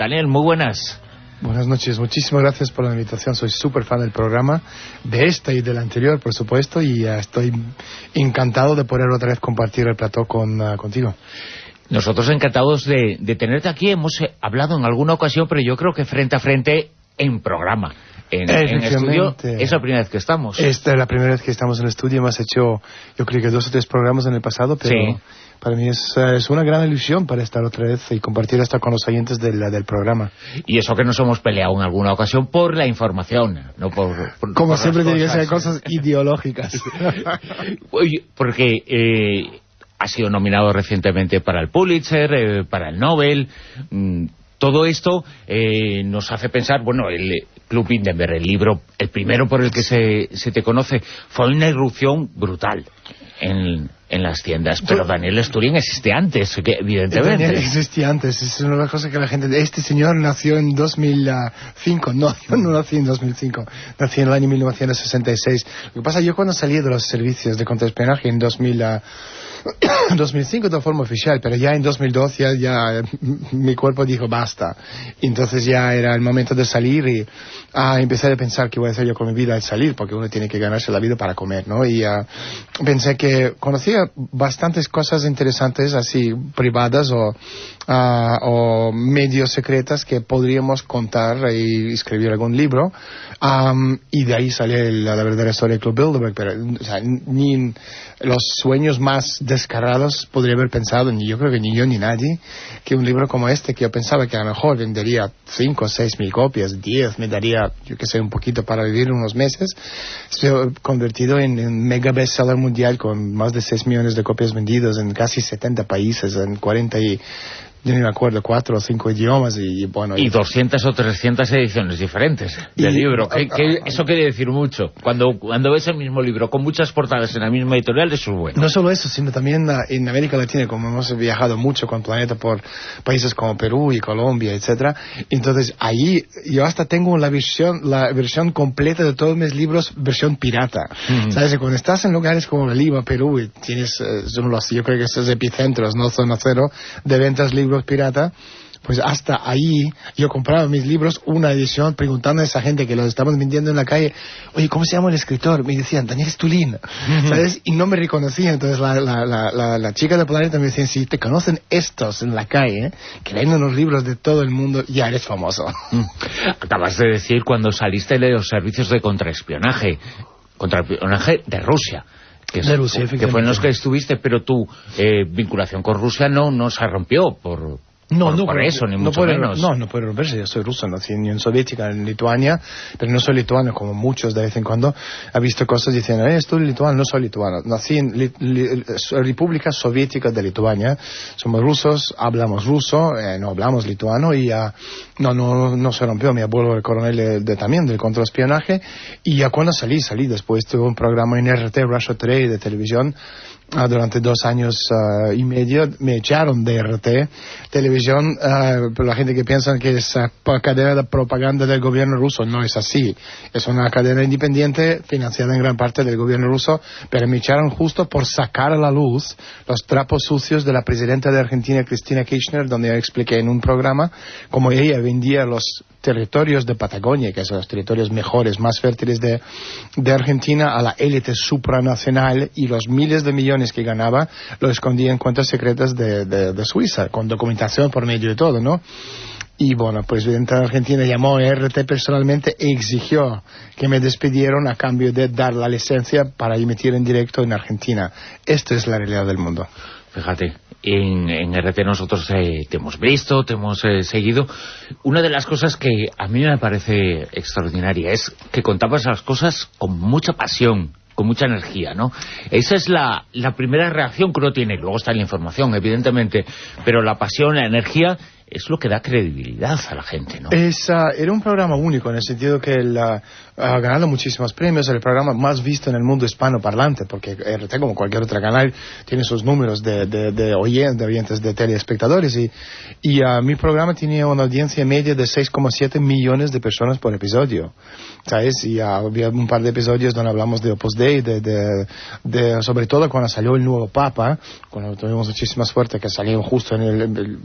Daniel, muy buenas. Buenas noches, muchísimas gracias por la invitación. Soy súper fan del programa, de este y del anterior, por supuesto, y estoy encantado de poder otra vez compartir el plató contigo. Nosotros encantados de tenerte aquí. Hemos hablado en alguna ocasión, pero yo creo que frente a frente en programa. En estudio es la primera vez que estamos. Esta es la primera vez que estamos en el estudio. Hemos hecho, yo creo que 2 o 3 programas en el pasado, pero sí, para mí es una gran ilusión para estar otra vez y compartir esto con los oyentes del programa. Y eso que nos hemos peleado en alguna ocasión por la información, no por como siempre tiene que ser cosas ideológicas. Porque ha sido nominado recientemente para el Pulitzer, para el Nobel. Todo esto nos hace pensar, bueno, el Club Bilderberg, el libro, el primero por el que se te conoce, fue una irrupción brutal en las tiendas. Pero Daniel Stulin existe antes, evidentemente. Daniel existía antes, es una de las cosas que la gente... Este señor nació en 2005, no, yo no nací en 2005, nací en el año 1966. Lo que pasa, yo cuando salí de los servicios de contraespionaje en 2005 de forma oficial, pero ya en 2012 ya mi cuerpo dijo basta. Y entonces ya era el momento de salir y empecé a pensar qué voy a hacer yo con mi vida al salir, porque uno tiene que ganarse la vida para comer, ¿no? Y pensé que conocía bastantes cosas interesantes así privadas o medio secretas que podríamos contar y escribir algún libro, y de ahí salió la verdadera historia del Club Bilderberg. Pero o sea, ni los sueños más descarados podría haber pensado, ni yo creo que ni yo ni nadie, que un libro como este, que yo pensaba que a lo mejor vendería 5 o 6 mil copias, 10, me daría, yo que sé, un poquito para vivir unos meses, se ha convertido en mega bestseller mundial con más de 6 millones de copias vendidas en casi 70 países, en 40 y... yo no me acuerdo, 4 o 5 idiomas y bueno... Y 200 o 300 ediciones diferentes del libro. Eso quiere decir mucho. Cuando ves el mismo libro con muchas portadas en la misma editorial, eso es bueno. No solo eso, sino también en América Latina, como hemos viajado mucho con Planeta por países como Perú y Colombia, etcétera. Entonces, ahí yo hasta tengo la versión completa de todos mis libros, versión pirata. ¿Sabes? Cuando estás en lugares como Lima, Perú, y tienes, yo creo que esos epicentros, no zona cero, de ventas libros pirata, pues hasta ahí yo compraba mis libros, una edición, preguntando a esa gente que los estaban vendiendo en la calle, oye, ¿cómo se llama el escritor? Me decían, Daniel Stulin, ¿sabes? Y no me reconocían. Entonces la chica de Planeta me decía, si te conocen estos en la calle, que venden los libros de todo el mundo, ya eres famoso. Acabas de decir cuando saliste de los servicios de contraespionaje de Rusia. Que fue en los que estuviste, pero tu vinculación con Rusia no se rompió por eso, ni mucho menos. No puede romperse. Yo soy ruso, nací en Unión Soviética, en Lituania, pero no soy lituano, como muchos de vez en cuando. He visto cosas diciendo, estoy lituano, no soy lituano. Nací en República Soviética de Lituania. Somos rusos, hablamos ruso, no hablamos lituano, y no se rompió. Mi abuelo era el coronel también del contraespionaje, y ya cuando salí después, tuve un programa en RT, Russia Today, de televisión. Durante 2 años y medio me echaron de RT televisión, por la gente que piensa que es cadena de propaganda del gobierno ruso. No es así, es una cadena independiente financiada en gran parte del gobierno ruso, pero me echaron justo por sacar a la luz los trapos sucios de la presidenta de Argentina, Cristina Kirchner, donde yo expliqué en un programa cómo ella vendía los territorios de Patagonia, que son los territorios mejores, más fértiles de Argentina, a la élite supranacional, y los miles de millones que ganaba lo escondía en cuentas secretas de Suiza, con documentación por medio de todo, ¿no? Y bueno, pues la presidenta de Argentina llamó a RT personalmente e exigió que me despidieran a cambio de dar la licencia para emitir en directo en Argentina. Esta es la realidad del mundo. Fíjate, en RT nosotros te hemos visto, te hemos seguido. Una de las cosas que a mí me parece extraordinaria es que contabas las cosas con mucha pasión, con mucha energía, ¿no? Esa es la primera reacción que uno tiene. Luego está la información, evidentemente, pero la pasión, la energía, es lo que da credibilidad a la gente, ¿no? Era un programa único, en el sentido que ha ganado muchísimos premios, el programa más visto en el mundo hispanoparlante, porque RT, como cualquier otro canal, tiene sus números de oyentes, de telespectadores, y mi programa tenía una audiencia media de 6,7 millones de personas por episodio, ¿sabes? Y había un par de episodios donde hablamos de Opus Dei, sobre todo cuando salió el nuevo Papa, cuando tuvimos muchísima suerte que salió justo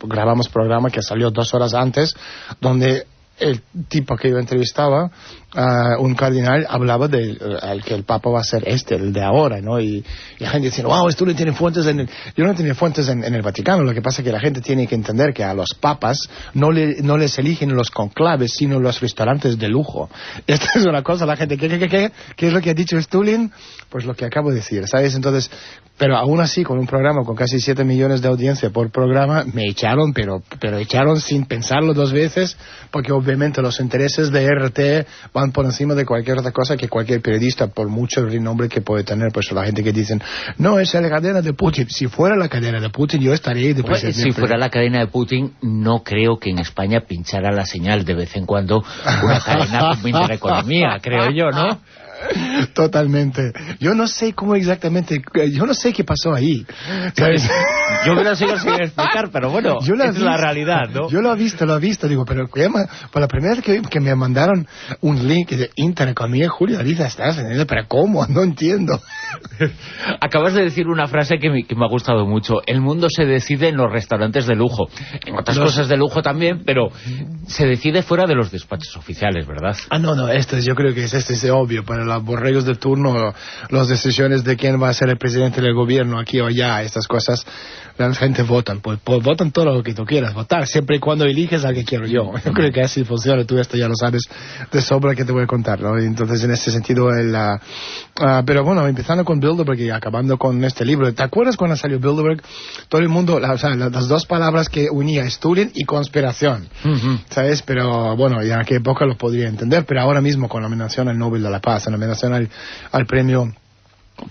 grabamos programa que que salió 2 horas antes, donde el tipo que yo entrevistaba, un cardenal, hablaba de que el Papa va a ser el de ahora, ¿no? Y la gente dice, wow, esto no tiene fuentes yo no tenía fuentes en el Vaticano. Lo que pasa es que la gente tiene que entender que a los papas no les eligen los conclaves, sino los restaurantes de lujo. Esta es una cosa, la gente, ¿qué es lo que ha dicho Stulin? Pues lo que acabo de decir, ¿sabes? Entonces, pero aún así, con un programa con casi 7 millones de audiencia por programa, me echaron, pero echaron sin pensarlo 2 veces, porque obviamente los intereses de RT van por encima de cualquier otra cosa que cualquier periodista, por mucho renombre que puede tener. Pues la gente que dicen, no, es la cadena de Putin. Si fuera la cadena de Putin, yo estaría ahí de presidente. Si fuera la cadena de Putin, no creo que en España pinchara la señal de vez en cuando una cadena con Intereconomía, creo yo, ¿no? Totalmente. Yo no sé cómo exactamente, yo no sé qué pasó ahí, ¿sabes? Yo me lo sigo sin explicar, pero bueno, es la realidad, ¿no? Yo lo he visto, digo, pero por la primera vez que me mandaron un link de Intereconomía, Julio Ariza, ¿estás entendiendo? ¿Pero cómo? No entiendo. Acabas de decir una frase que me ha gustado mucho. El mundo se decide en los restaurantes de lujo. En otras cosas de lujo también, pero se decide fuera de los despachos oficiales, ¿verdad? No, yo creo que es obvio. Para los borregos de turno, las decisiones de quién va a ser el presidente del gobierno aquí o allá, estas cosas, la gente votan. Pues votan todo lo que tú quieras votar, siempre y cuando eliges al que quiero yo. Yo creo que así funciona. Tú esto ya lo sabes de sobra, que te voy a contar, ¿no? Entonces, en ese sentido, pero bueno, empezando con Bilderberg y acabando con este libro. ¿Te acuerdas cuando salió Bilderberg? Todo el mundo, las 2 palabras que unía, Stulin y conspiración, ¿sabes? Pero bueno, ya en aquella época lo podría entender, pero ahora mismo con la nominación al Nobel de la Paz, la nominación al premio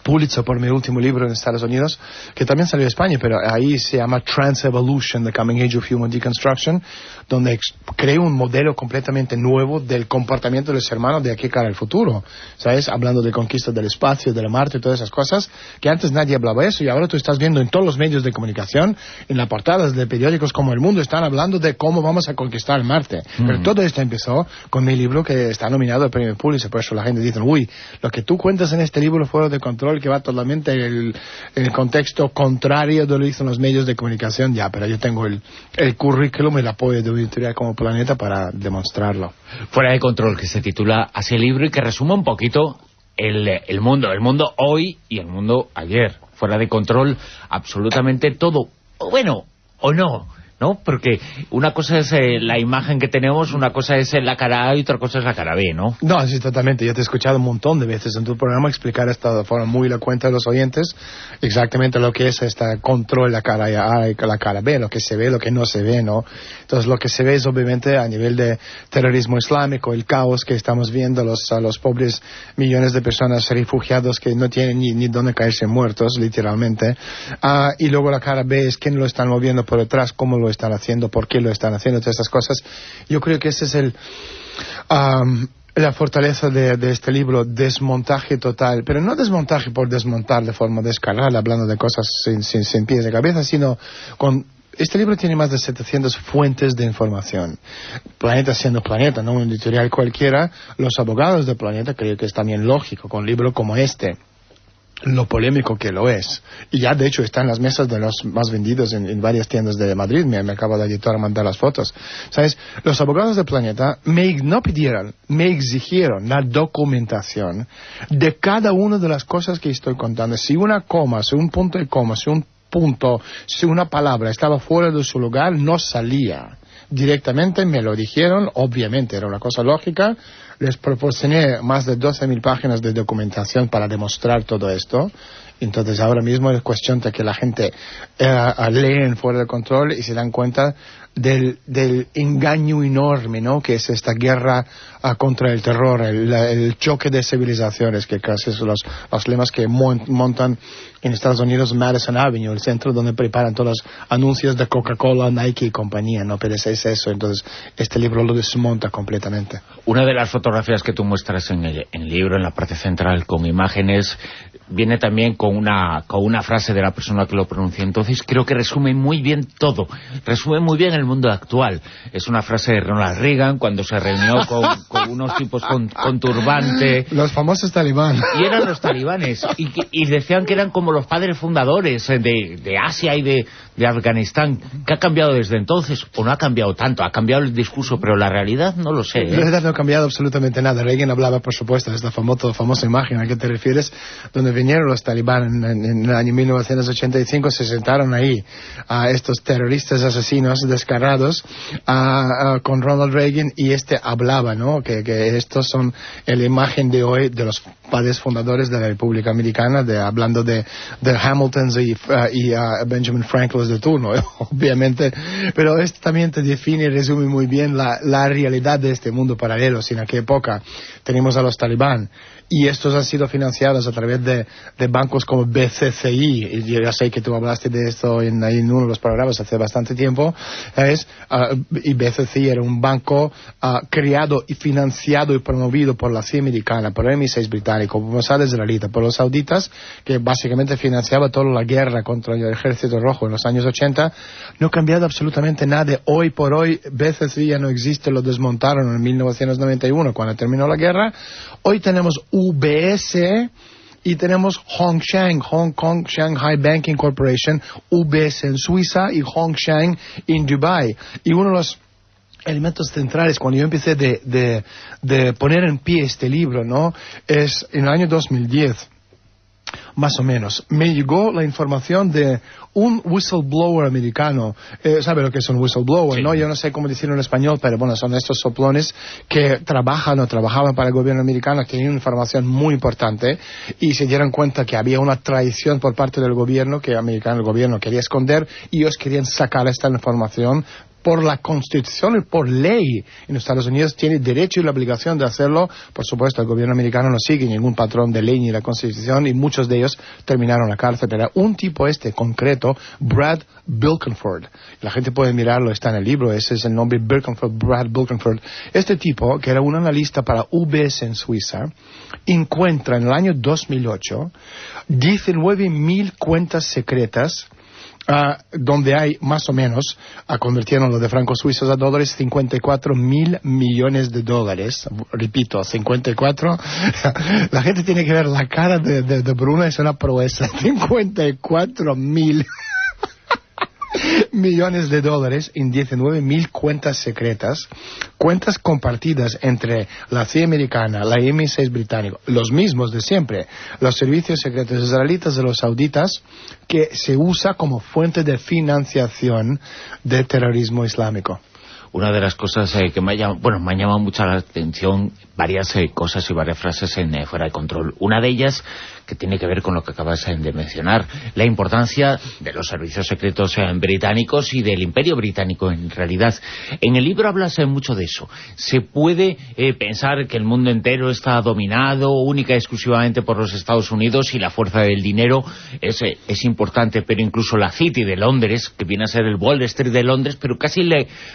Pulitzer por mi último libro en Estados Unidos, que también salió en España, pero ahí se llama Trans-Evolution, The Coming Age of Human Deconstruction, donde creo un modelo completamente nuevo del comportamiento del ser humano de aquí cara al futuro, ¿sabes? Hablando de conquista del espacio, de la Marte y todas esas cosas, que antes nadie hablaba de eso, y ahora tú estás viendo en todos los medios de comunicación, en las portadas de periódicos como El Mundo, están hablando de cómo vamos a conquistar Marte. Pero todo esto empezó con mi libro que está nominado al premio Pulitzer, por eso la gente dice, uy, lo que tú cuentas en este libro fuera de control, que va totalmente en el contexto contrario de lo que dicen los medios de comunicación, ya, pero yo tengo el currículum y el apoyo de una editorial como Planeta para demostrarlo. Fuera de control, que se titula así el libro y que resume un poquito el mundo hoy y el mundo ayer. Fuera de control absolutamente todo, bueno, o no, ¿no? Porque una cosa es la imagen que tenemos, una cosa es la cara A y otra cosa es la cara B, ¿no? No, sí, totalmente. Yo te he escuchado un montón de veces en tu programa explicar esto de forma muy elocuente a los oyentes, exactamente lo que es este control, la cara A y la cara B, lo que se ve, lo que no se ve, ¿no? Entonces, lo que se ve es obviamente a nivel de terrorismo islámico, el caos que estamos viendo, los pobres millones de personas refugiados que no tienen ni dónde caerse muertos, literalmente. Y luego la cara B es quién lo están moviendo por detrás, cómo lo están haciendo, por qué lo están haciendo, todas estas cosas. Yo creo que ese es la fortaleza de este libro, desmontaje total, pero no desmontaje por desmontar de forma descarada, hablando de cosas sin pies de cabeza, sino este libro tiene más de 700 fuentes de información. Planeta siendo Planeta, no un editorial cualquiera, los abogados de Planeta, creo que es también lógico con un libro como este, lo polémico que lo es. Y ya de hecho está en las mesas de los más vendidos en varias tiendas de Madrid. Me acaba de editar a mandar las fotos. ¿Sabes? Los abogados de Planeta no pidieron, me exigieron la documentación de cada una de las cosas que estoy contando. Si una coma, si un punto de coma, si un punto, si una palabra estaba fuera de su lugar, no salía. Directamente me lo dijeron, obviamente era una cosa lógica. Les proporcioné más de 12.000 páginas de documentación para demostrar todo esto. Entonces ahora mismo es cuestión de que la gente leen fuera de control y se dan cuenta del engaño enorme, ¿no? Que es esta guerra contra el terror, el choque de civilizaciones, que casi son los lemas que montan en Estados Unidos Madison Avenue, el centro donde preparan todos los anuncios de Coca-Cola, Nike y compañía, ¿no? Pero es eso. Entonces este libro lo desmonta completamente. Una de las fotografías que tú muestras en el libro, en la parte central, con imágenes, viene también con una frase de la persona que lo pronuncia. Entonces creo que resume muy bien todo, resume muy bien el mundo actual. Es una frase de Ronald Reagan cuando se reunió con unos tipos con turbante. Los famosos talibanes. Y eran los talibanes, y decían que eran como los padres fundadores de Asia y de de Afganistán. ¿Qué ha cambiado desde entonces? ¿O no ha cambiado tanto? Ha cambiado el discurso, pero la realidad no lo sé. La realidad no ha cambiado absolutamente nada. Reagan hablaba, por supuesto, de esta famosa imagen a que te refieres, donde vinieron los talibán en el año 1985, se sentaron ahí a estos terroristas asesinos descarados con Ronald Reagan, y hablaba, ¿no?, que estos son la imagen de hoy de los padres fundadores de la República Americana, hablando de Hamiltons y Benjamin Franklin de turno, obviamente, pero esto también te define y resume muy bien la realidad de este mundo paralelo. En aquella época tenemos a los talibán, y estos han sido financiados a través de bancos como BCCI, y yo ya sé que tú hablaste de esto en uno de los programas hace bastante tiempo, ¿sabes? Y BCCI era un banco creado y financiado y promovido por la CIA americana, por el MI6 británico, por Mossad israelita, por los sauditas, que básicamente financiaba toda la guerra contra el Ejército Rojo en los años 80. No ha cambiado absolutamente nada. Hoy por hoy BCCI ya no existe, lo desmontaron en 1991 cuando terminó la guerra. Hoy tenemos UBS y tenemos Hongshang, Hong Kong Shanghai Banking Corporation, UBS en Suiza y Hongshang en Dubai. Y uno de los elementos centrales cuando yo empecé de poner en pie este libro, ¿no?, es en el año 2010. Más o menos, me llegó la información de un whistleblower americano. ¿Sabe lo que es un whistleblower? Sí. ¿No? Yo no sé cómo decirlo en español, pero bueno, son estos soplones que trabajaban para el gobierno americano, que tenían información muy importante y se dieron cuenta que había una traición por parte del gobierno, que el gobierno quería esconder, y ellos querían sacar esta información. Por la Constitución y por ley en Estados Unidos tiene derecho y la obligación de hacerlo. Por supuesto, el gobierno americano no sigue ningún patrón de ley ni la Constitución, y muchos de ellos terminaron en la cárcel. Pero un tipo concreto, Brad Bilkenford, la gente puede mirarlo, está en el libro, ese es el nombre, Brad Bilkenford. Este tipo, que era un analista para UBS en Suiza, encuentra en el año 2008 19,000 cuentas secretas, donde hay más o menos, convirtieron lo de francos suizos a dólares, 54,000 millones de dólares. Repito, 54. La gente tiene que ver la cara de Bruno, es una proeza. 54,000 millones de dólares en 19,000 cuentas secretas, cuentas compartidas entre la CIA americana, la MI6 británico, los mismos de siempre, los servicios secretos israelitas de los sauditas, que se usa como fuente de financiación de terrorismo islámico. Una de las cosas que me ha llamado mucho la atención, varias cosas y varias frases en Fuera de Control. Una de ellas, que tiene que ver con lo que acabas de mencionar, la importancia de los servicios secretos británicos y del Imperio Británico en realidad. En el libro hablas mucho de eso. ¿Se puede pensar que el mundo entero está dominado única y exclusivamente por los Estados Unidos y la fuerza del dinero es importante, pero incluso la City de Londres, que viene a ser el Wall Street de Londres, pero casi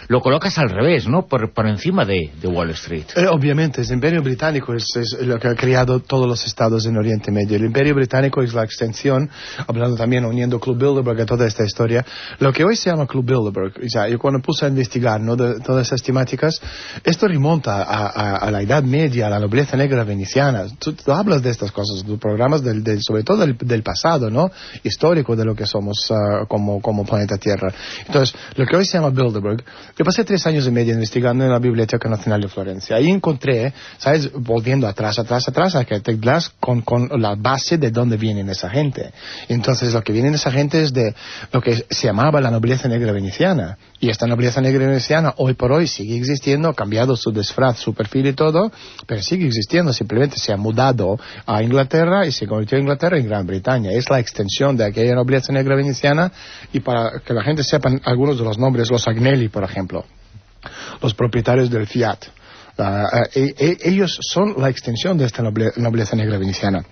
lo colocas al revés, ¿no?, por encima de Wall Street? Obviamente, el Imperio Británico es lo que ha creado todos los estados en Oriente Medio. El Imperio Británico es la extensión, hablando también, uniendo Club Bilderberg a toda esta historia, lo que hoy se llama Club Bilderberg. O sea, yo cuando puse a investigar, ¿no?, de todas esas temáticas, esto remonta a la Edad Media, a la nobleza negra veneciana. Tú hablas de estas cosas, de programas sobre todo del pasado, ¿no?, histórico de lo que somos como planeta Tierra. Entonces, lo que hoy se llama Bilderberg, yo pasé 3 años y medio investigando en la Biblioteca Nacional de Florencia. Ahí encontré, ¿sabes?, volviendo atrás, a que te das con la base de dónde vienen esa gente. Entonces, lo que viene de esa gente es de lo que se llamaba la nobleza negra veneciana. Y esta nobleza negra veneciana, hoy por hoy, sigue existiendo, ha cambiado su disfraz, su perfil y todo, pero sigue existiendo. Simplemente se ha mudado a Inglaterra y se convirtió en Inglaterra en Gran Bretaña. Es la extensión de aquella nobleza negra veneciana. Y para que la gente sepa algunos de los nombres, los Agnelli, por ejemplo, los propietarios del Fiat, ellos son la extensión de esta nobleza negra veneciana.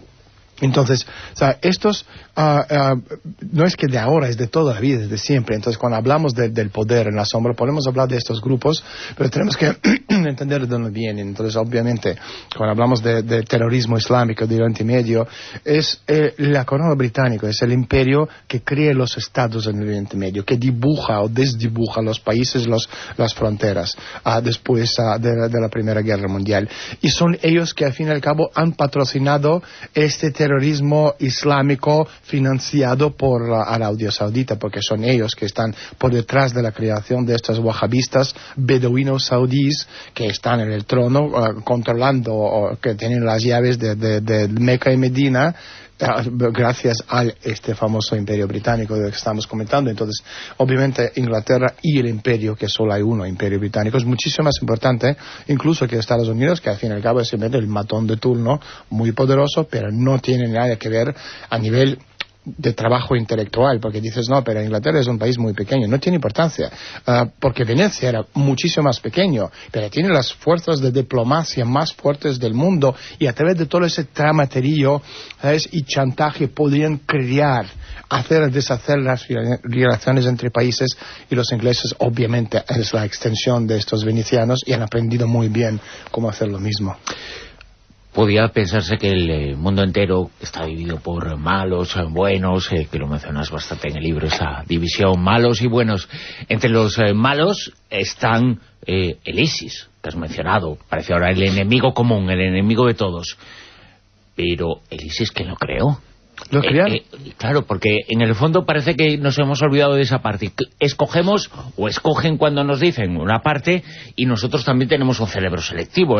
Entonces, o sea, estos no es que de ahora, es de toda la vida, desde siempre. Entonces, cuando hablamos del poder en la sombra, podemos hablar de estos grupos, pero tenemos que entender de dónde vienen. Entonces, obviamente, cuando hablamos de terrorismo islámico de Oriente Medio, es la corona británica, es el imperio que crea los estados en el Oriente Medio, que dibuja o desdibuja los países, las fronteras, después de la Primera Guerra Mundial. Y son ellos que, al fin y al cabo, han patrocinado este terrorismo terrorismo islámico financiado por Arabia Saudita, porque son ellos que están por detrás de la creación de estos wahabistas beduinos saudíes que están en el trono controlando, que tienen las llaves de Meca y Medina, gracias a este famoso imperio británico del que estamos comentando. Entonces, obviamente, Inglaterra y el imperio, que solo hay uno, imperio británico, es muchísimo más importante incluso que Estados Unidos, que al fin y al cabo es simplemente el matón de turno, muy poderoso, pero no tiene nada que ver a nivel de trabajo intelectual, porque dices, no, pero Inglaterra es un país muy pequeño. No tiene importancia, porque Venecia era muchísimo más pequeño, pero tiene las fuerzas de diplomacia más fuertes del mundo, y a través de todo ese tramaterío, ¿sabes?, y chantaje podían crear, hacer deshacer las relaciones entre países, y los ingleses obviamente es la extensión de estos venecianos y han aprendido muy bien cómo hacer lo mismo. Podía pensarse que el mundo entero está dividido por malos, buenos, que lo mencionas bastante en el libro, esa división, malos y buenos. Entre los malos están el ISIS, que has mencionado, parece ahora el enemigo común, el enemigo de todos. Pero el ISIS, ¿quién lo creó? ¿Lo crearon? Claro, porque en el fondo parece que nos hemos olvidado de esa parte. Escogemos, o escogen cuando nos dicen una parte, y nosotros también tenemos un cerebro selectivo,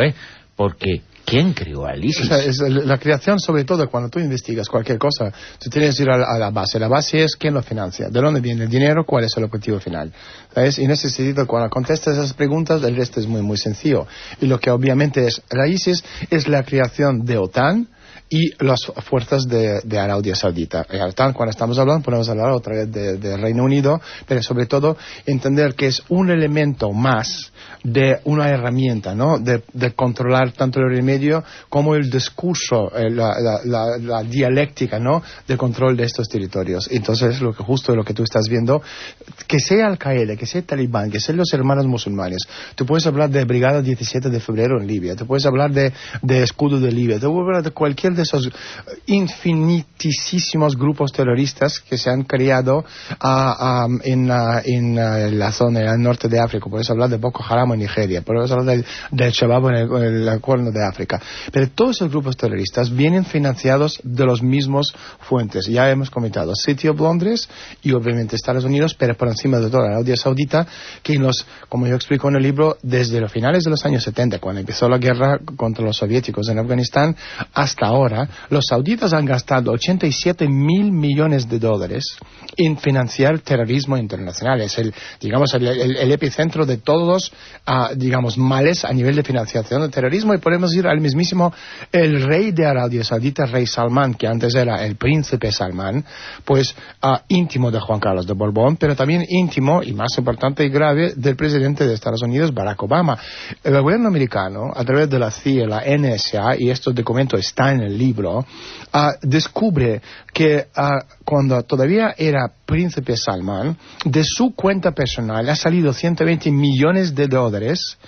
porque ¿quién creó al ISIS? O sea, es la creación, sobre todo, cuando tú investigas cualquier cosa, tú tienes que ir a la base. La base es quién lo financia, de dónde viene el dinero, cuál es el objetivo final. ¿Sabes? Y en ese sentido, cuando contestas esas preguntas, el resto es muy, muy sencillo. Y lo que obviamente es la ISIS es la creación de OTAN y las fuerzas de Arabia Saudita. Cuando estamos hablando, podemos hablar otra vez de Reino Unido, pero sobre todo entender que es un elemento más de una herramienta, ¿no?, de controlar tanto el Oriente Medio como el discurso, la dialéctica, ¿no?, de control de estos territorios. Entonces, justo lo que tú estás viendo, que sea Al-Qaeda, que sea Talibán, que sean los hermanos musulmanes, tú puedes hablar de Brigada 17 de febrero en Libia, tú puedes hablar de Escudo de Libia, tú puedes hablar de cualquier de esos infinitísimos grupos terroristas que se han creado en la zona del norte de África. Puedes hablar de Boko Haram en Nigeria, podemos hablar del Shabab en el Cuerno de África. Pero todos esos grupos terroristas vienen financiados de los mismos fuentes. Ya hemos comentado City of Londres y obviamente Estados Unidos, pero por encima de todo la Arabia Saudita, que como yo explico en el libro, desde los finales de los años 70, cuando empezó la guerra contra los soviéticos en Afganistán, hasta ahora, los sauditas han gastado 87 mil millones de dólares en financiar terrorismo internacional. Es el epicentro de todos los males a nivel de financiación del terrorismo, y podemos ir al mismísimo el rey de Arabia Saudita, rey Salmán, que antes era el príncipe Salmán, pues íntimo de Juan Carlos de Borbón, pero también íntimo y más importante y grave del presidente de Estados Unidos, Barack Obama. El gobierno americano, a través de la CIA, la NSA, y este documento está en el libro, descubre que cuando todavía era príncipe Salmán, de su cuenta personal ha salido 120 millones de dólares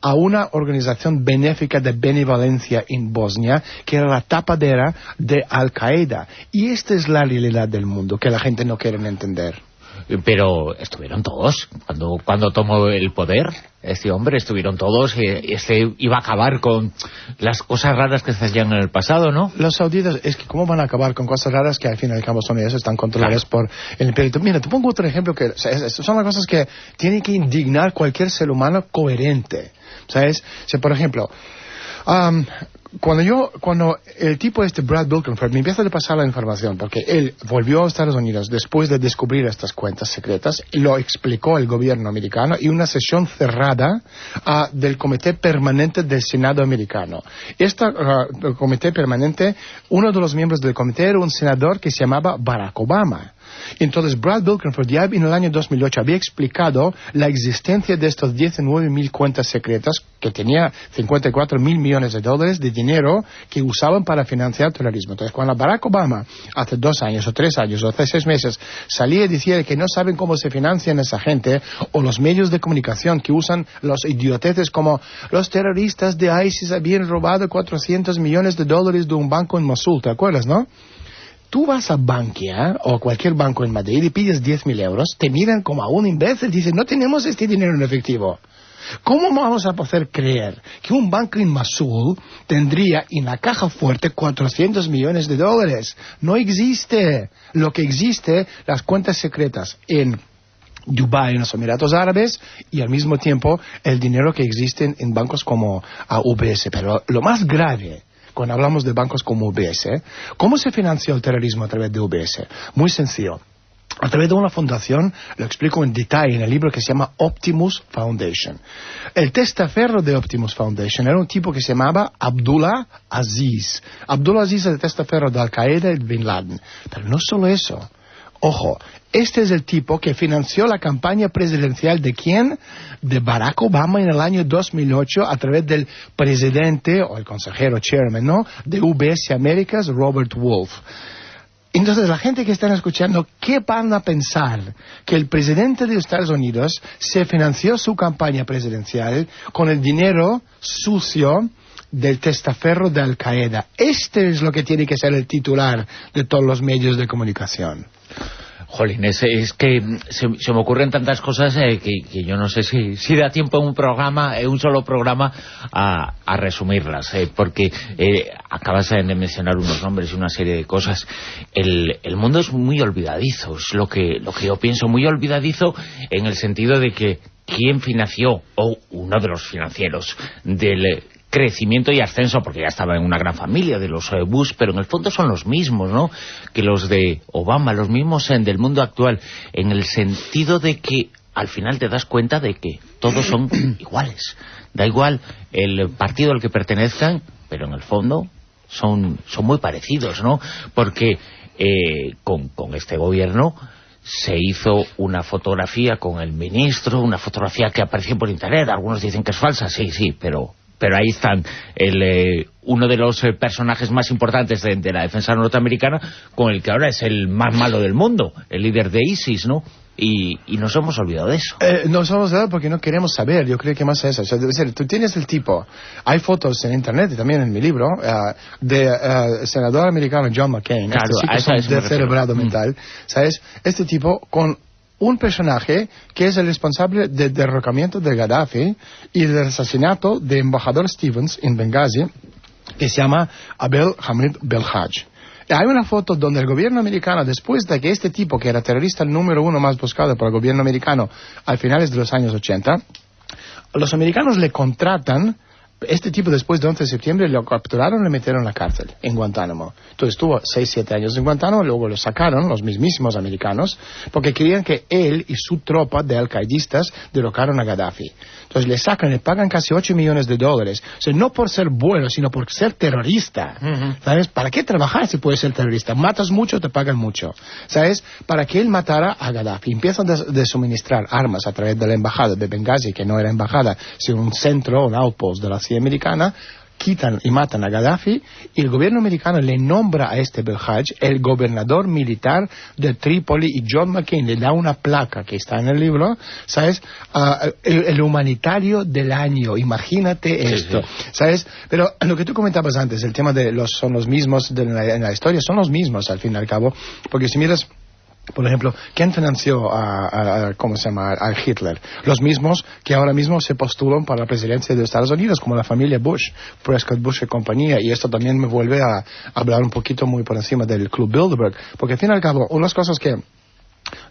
a una organización benéfica de benevolencia en Bosnia, que era la tapadera de Al-Qaeda. Y esta es la realidad del mundo, que la gente no quiere entender. Pero estuvieron todos cuando tomó el poder este hombre, estuvieron todos, iba a acabar con las cosas raras que se hacían en el pasado, ¿no? Los sauditas, es que ¿cómo van a acabar con cosas raras que al fin y al cabo son ellos, están controlados por el imperio? Mira, te pongo otro ejemplo que son las cosas que tienen que indignar cualquier ser humano coherente, ¿sabes? Si, por ejemplo, cuando el tipo Brad Bilkenford me empieza a pasar la información, porque él volvió a Estados Unidos después de descubrir estas cuentas secretas, y lo explicó el gobierno americano, y una sesión cerrada del Comité Permanente del Senado americano. El Comité Permanente, uno de los miembros del comité era un senador que se llamaba Barack Obama. Entonces Brad Bilkenford ya en el año 2008 había explicado la existencia de estas 19.000 cuentas secretas que tenía 54 mil millones de dólares de dinero que usaban para financiar terrorismo. Entonces cuando Barack Obama hace 2 años o 3 años o hace 6 meses salía y decía que no saben cómo se financian esa gente, o los medios de comunicación que usan los idioteces como los terroristas de ISIS habían robado 400 millones de dólares de un banco en Mosul, ¿te acuerdas, no? Tú vas a Bankia o cualquier banco en Madrid y pides 10.000 euros, te miran como a un imbécil, dicen, no tenemos este dinero en efectivo. ¿Cómo vamos a poder creer que un banco en Mosul tendría en la caja fuerte 400 millones de dólares? No existe. Lo que existe, las cuentas secretas en Dubái, en los Emiratos Árabes, y al mismo tiempo el dinero que existe en bancos como UBS. Pero lo más grave, cuando hablamos de bancos como UBS, ¿cómo se financió el terrorismo a través de UBS? Muy sencillo. A través de una fundación, lo explico en detalle en el libro que se llama Optimus Foundation. El testaferro de Optimus Foundation era un tipo que se llamaba Abdullah Aziz. Abdullah Aziz es el testaferro de Al-Qaeda y de Bin Laden. Pero no solo eso. Ojo, este es el tipo que financió la campaña presidencial ¿de quién? De Barack Obama en el año 2008 a través del presidente, o el consejero chairman, ¿no?, de UBS Américas, Robert Wolf. Entonces, la gente que están escuchando, ¿qué van a pensar? Que el presidente de Estados Unidos se financió su campaña presidencial con el dinero sucio del testaferro de Al-Qaeda. Este es lo que tiene que ser el titular de todos los medios de comunicación. Jolín, es que se me ocurren tantas cosas que yo no sé si da tiempo en un solo programa a resumirlas, porque acabas de mencionar unos nombres y una serie de cosas. El mundo es muy olvidadizo, es lo que yo pienso, muy olvidadizo en el sentido de que quién financió, o uno de los financieros del crecimiento y ascenso, porque ya estaba en una gran familia de los Bush, pero en el fondo son los mismos, ¿no?, que los de Obama, los mismos del mundo actual, en el sentido de que al final te das cuenta de que todos son iguales. Da igual el partido al que pertenezcan, pero en el fondo son muy parecidos, ¿no? Porque con este gobierno se hizo una fotografía con el ministro, una fotografía que apareció por internet, algunos dicen que es falsa, sí, pero ahí están uno de los personajes más importantes de la defensa norteamericana, con el que ahora es el más malo del mundo, el líder de ISIS, ¿no? Y nos hemos olvidado de eso. Nos hemos olvidado porque no queremos saber. Yo creo que más es eso. O sea, debe ser, tú tienes el tipo, hay fotos en internet y también en mi libro, de senador americano John McCain, claro, este sí que es descerebrado mental, ¿sabes? Este tipo con un personaje que es el responsable del derrocamiento de Gaddafi y del asesinato del embajador Stevens en Benghazi, que se llama Abdel Hamid Belhaj. Hay una foto donde el gobierno americano, después de que este tipo, que era terrorista el número 1 más buscado por el gobierno americano a finales de los años 80, los americanos le contratan. Este tipo, después de 11 de septiembre, lo capturaron y le metieron en la cárcel, en Guantánamo. Entonces estuvo 6-7 años en Guantánamo, luego lo sacaron los mismísimos americanos, porque querían que él y su tropa de alcaidistas derrocaron a Gaddafi. Entonces le sacan, le pagan casi $8 millones. O sea, no por ser bueno, sino por ser terrorista. ¿Sabes? ¿Para qué trabajar si puedes ser terrorista? Matas mucho, te pagan mucho. ¿Sabes? Para que él matara a Gaddafi. Empiezan de suministrar armas a través de la embajada de Benghazi, que no era embajada, sino un centro, un outpost de la CIA americana. Quitan y matan a Gaddafi, y el gobierno americano le nombra a este Belhaj el gobernador militar de Trípoli, y John McCain le da una placa que está en el libro, ¿sabes? El humanitario del año. Imagínate esto, sí. ¿Sabes? Pero lo que tú comentabas antes, el tema de son los mismos en la historia, son los mismos al fin y al cabo, porque si miras, por ejemplo, ¿quién financió ¿cómo se llama?, a Hitler? Los mismos que ahora mismo se postulan para la presidencia de Estados Unidos, como la familia Bush, Prescott Bush y compañía. Y esto también me vuelve a hablar un poquito muy por encima del Club Bilderberg, porque al fin y al cabo, unas cosas que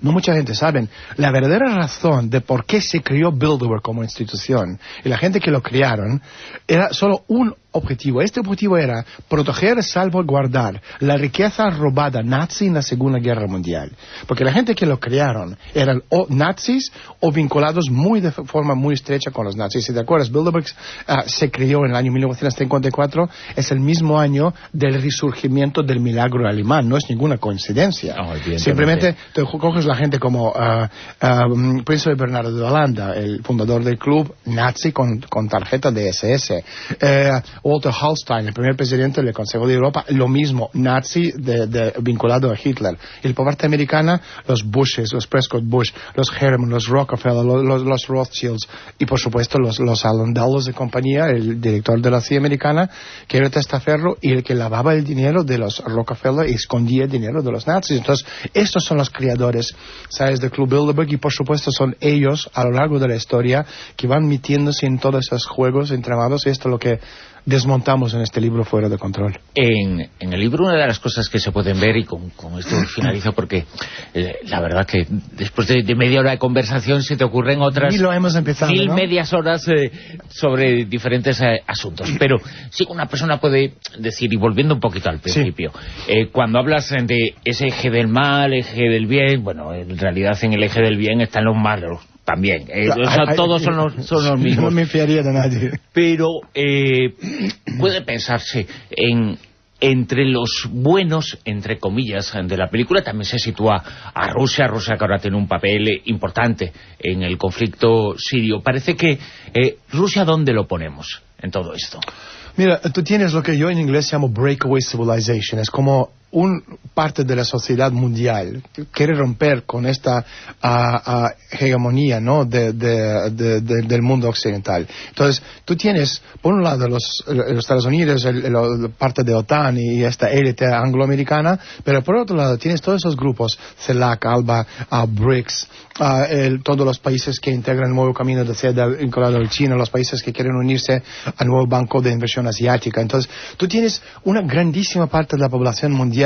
no mucha gente sabe, la verdadera razón de por qué se creó Bilderberg como institución, y la gente que lo crearon, era solo un objetivo. Este objetivo era proteger, salvaguardar la riqueza robada nazi en la Segunda Guerra Mundial. Porque la gente que lo crearon eran o nazis o vinculados de forma muy estrecha con los nazis. Si te acuerdas, Bilderberg se creó en el año 1954, es el mismo año del resurgimiento del milagro alemán. No es ninguna coincidencia. Simplemente te coges la gente como Príncipe Bernardo de Holanda, el fundador del club nazi con tarjeta de SS. Walter Hallstein, el primer presidente del Consejo de Europa, lo mismo, nazi vinculado a Hitler. Y la parte americana, los Bushes, los Prescott Bush, los Herman, los Rockefeller, los Rothschilds y por supuesto los Allen Dulles de compañía, el director de la CIA americana, que era testaferro y el que lavaba el dinero de los Rockefeller y escondía el dinero de los nazis. Entonces, estos son los creadores, ¿sabes?, del Club Bilderberg, y por supuesto son ellos a lo largo de la historia que van metiéndose en todos esos juegos entramados, y esto es lo que desmontamos en este libro Fuera de Control. En el libro una de las cosas que se pueden ver, y con esto finalizo porque la verdad que después de media hora de conversación se te ocurren otras y lo hemos empezado, 1000 ¿no? medias horas sobre diferentes asuntos, pero sí una persona puede decir, y volviendo un poquito al principio, cuando hablas de ese eje del mal, eje del bien, bueno, en realidad en el eje del bien están los malos también, todos son los mismos. No me fiaría de nadie. Pero puede pensarse entre los buenos, entre comillas, de la película. También se sitúa a Rusia que ahora tiene un papel importante en el conflicto sirio. Parece que Rusia, ¿dónde lo ponemos en todo esto? Mira, tú tienes lo que yo en inglés llamo breakaway civilization, es como parte de la sociedad mundial quiere romper con esta hegemonía, ¿no?, del mundo occidental. Entonces, tú tienes, por un lado, los Estados Unidos, parte de OTAN y esta élite angloamericana, pero por otro lado tienes todos esos grupos, CELAC, ALBA, BRICS, todos los países que integran el nuevo camino de seda vinculado al China, los países que quieren unirse al nuevo Banco de Inversión Asiática. Entonces, tú tienes una grandísima parte de la población mundial,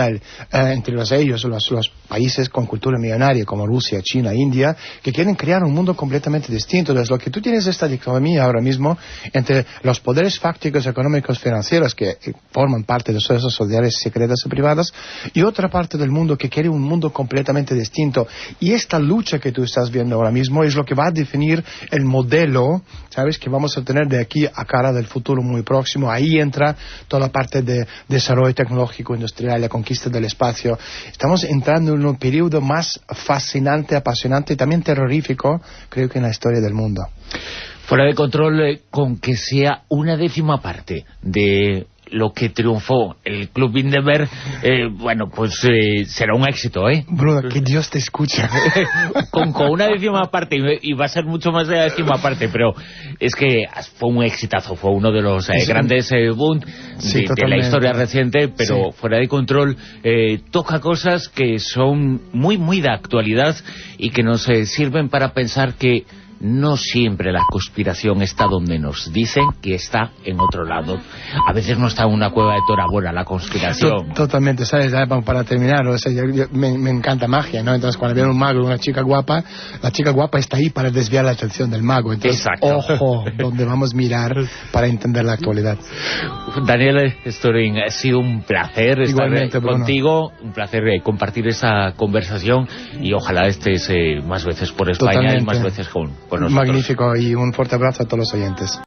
entre ellos los países con cultura millonaria como Rusia, China, India, que quieren crear un mundo completamente distinto. Entonces, lo que tú tienes esta dicotomía ahora mismo entre los poderes fácticos, económicos, financieros que forman parte de todas esas sociedades secretas y privadas, y otra parte del mundo que quiere un mundo completamente distinto. Y esta lucha que tú estás viendo ahora mismo es lo que va a definir el modelo, ¿sabes?, que vamos a tener de aquí a cara del futuro muy próximo. Ahí entra toda la parte de desarrollo tecnológico, industrial, la conquista del espacio. Estamos entrando en un periodo más fascinante, apasionante y también terrorífico, creo que en la historia del mundo. Fuera de Control, con que sea una décima parte de lo que triunfó el Club Bilderberg, bueno, pues será un éxito, ¿eh? Bruno, que Dios te escucha. con una décima parte, y va a ser mucho más de la décima parte, pero es que fue un exitazo, fue uno de los grandes boom de la historia reciente, pero Fuera de Control toca cosas que son muy, muy de actualidad y que nos sirven para pensar que no siempre la conspiración está donde nos dicen que está, en otro lado. A veces no está en una cueva de Tora Bora la conspiración. Totalmente, ¿sabes? Para terminar, o sea, me encanta magia, ¿no? Entonces, cuando viene un mago y una chica guapa, la chica guapa está ahí para desviar la atención del mago. Entonces, ojo, donde vamos a mirar para entender la actualidad. Daniel Storing, ha sido un placer estar contigo, un placer compartir esa conversación, y ojalá estés más veces por España. Totalmente. Y más veces con nosotros. Magnífico, y un fuerte abrazo a todos los oyentes.